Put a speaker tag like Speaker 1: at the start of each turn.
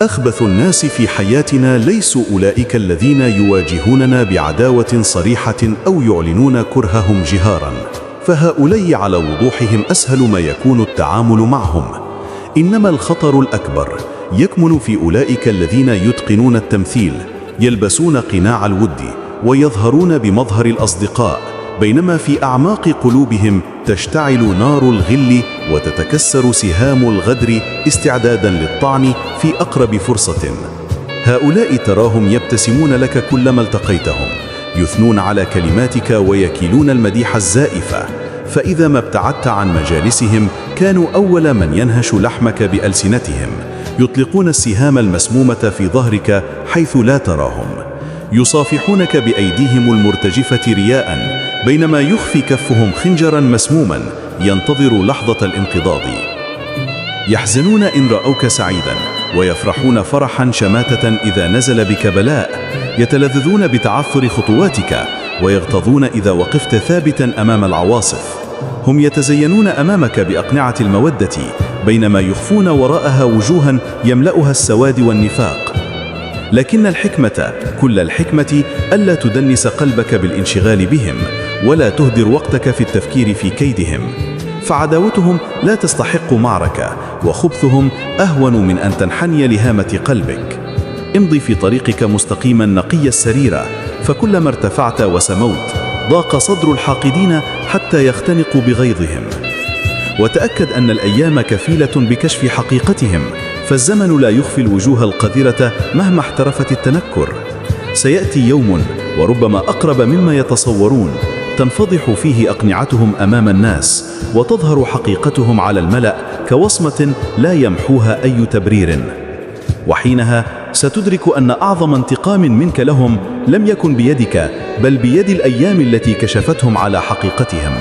Speaker 1: أخبث الناس في حياتنا ليسوا أولئك الذين يواجهوننا بعداوة صريحة أو يعلنون كرههم جهاراً، فهؤلاء على وضوحهم أسهل ما يكون التعامل معهم. إنما الخطر الأكبر يكمن في أولئك الذين يتقنون التمثيل، يلبسون قناع الود ويظهرون بمظهر الأصدقاء، بينما في أعماق قلوبهم تشتعل نار الغل وتتكسر سهام الغدر استعداداً للطعن في أقرب فرصة. هؤلاء تراهم يبتسمون لك كلما التقيتهم، يثنون على كلماتك ويكيلون المديح الزائفة، فإذا ما ابتعدت عن مجالسهم كانوا أول من ينهش لحمك بألسنتهم، يطلقون السهام المسمومة في ظهرك حيث لا تراهم، يصافحونك بأيديهم المرتجفة رياءً، بينما يخفي كفهم خنجراً مسموماً ينتظر لحظة الانقضاض. يحزنون إن رأوك سعيداً، ويفرحون فرحاً شماتة إذا نزل بك بلاء، يتلذذون بتعثر خطواتك، ويغتظون إذا وقفت ثابتاً أمام العواصف. هم يتزينون أمامك بأقنعة المودة، بينما يخفون وراءها وجوهاً يملأها السواد والنفاق. لكن الحكمة، كل الحكمة، ألا تدنس قلبك بالانشغال بهم، ولا تهدر وقتك في التفكير في كيدهم، فعداوتهم لا تستحق معركة، وخبثهم أهون من أن تنحني لهامة قلبك. امضي في طريقك مستقيما نقي السريرة، فكلما ارتفعت وسموت ضاق صدر الحاقدين حتى يختنقوا بغيظهم. وتأكد أن الأيام كفيلة بكشف حقيقتهم، فالزمن لا يخفي الوجوه القذرة مهما احترفت التنكر. سيأتي يوم، وربما أقرب مما يتصورون، تنفضح فيه أقنعتهم أمام الناس، وتظهر حقيقتهم على الملأ كوصمة لا يمحوها أي تبرير. وحينها ستدرك أن أعظم انتقام منك لهم لم يكن بيدك، بل بيد الأيام التي كشفتهم على حقيقتهم.